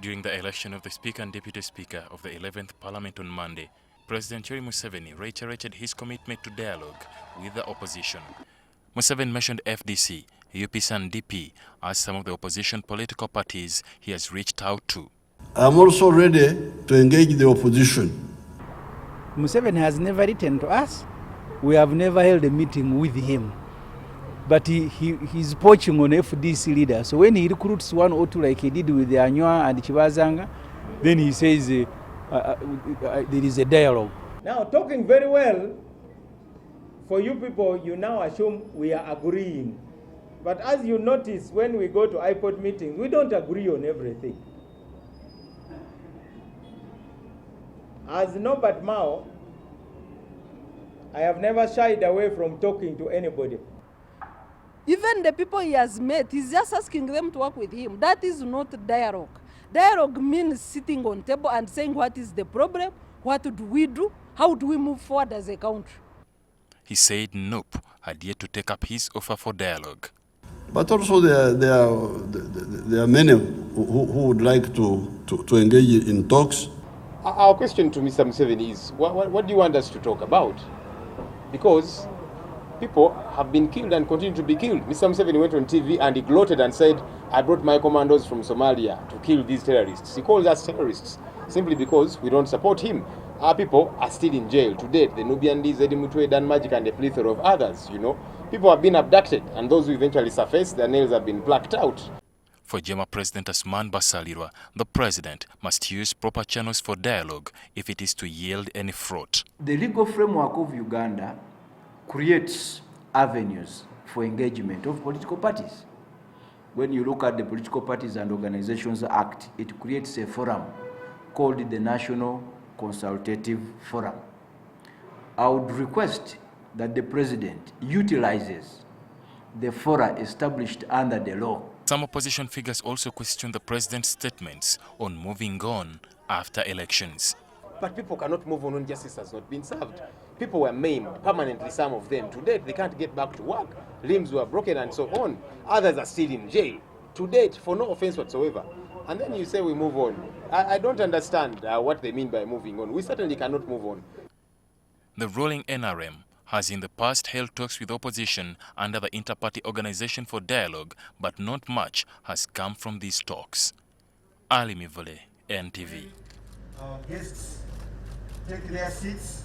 During the election of the Speaker and Deputy Speaker of the 11th Parliament on Monday, President Museveni reiterated his commitment to dialogue with the opposition. Museveni mentioned FDC, UPC and DP as some of the opposition political parties he has reached out to. I'm also ready to engage the opposition. Museveni has never written to us. We have never held a meeting with him. But he's poaching on FDC leaders. So when he recruits one or two like he did with the Anywa and Chibazanga, then he says there is a dialogue. Now, talking very well, for you people, you now assume we are agreeing. But as you notice, when we go to IPOD meetings, we don't agree on everything. As Norbert Mao, I have never shied away from talking to anybody. Even the people he has met, he's just asking them to work with him. That is not dialogue. Dialogue means sitting on table and saying what is the problem, what do we do, how do we move forward as a country. He said NOP had yet to take up his offer for dialogue. But also there are many who would like to engage in talks. Our question to Mr. Museveni is, what do you want us to talk about? Because people have been killed and continue to be killed. Mr. Museveni went on TV and he gloated and said, I brought my commandos from Somalia to kill these terrorists. He calls us terrorists simply because we don't support him. Our people are still in jail to date. The Nubiandis, Eddie Mutwe, Dan Magic, and a plethora of others, you know. People have been abducted, and those who eventually surface, their nails have been plucked out. For Jema President Asman Basalirwa, the president must use proper channels for dialogue if it is to yield any fruit. The legal framework of Uganda creates avenues for engagement of political parties. When you look at the Political Parties and Organizations Act, it creates a forum called the National Consultative Forum. I would request that the President utilizes the fora established under the law. Some opposition figures also question the president's statements on moving on after elections. But people cannot move on when justice has not been served. People were maimed permanently, some of them. To date, they can't get back to work. Limbs were broken and so on. Others are still in jail. To date, for no offense whatsoever. And then you say we move on. I don't understand what they mean by moving on. We certainly cannot move on. The ruling NRM has in the past held talks with opposition under the Inter-Party Organization for Dialogue, but not much has come from these talks. Ali Mivole, NTV. Our guests take their seats.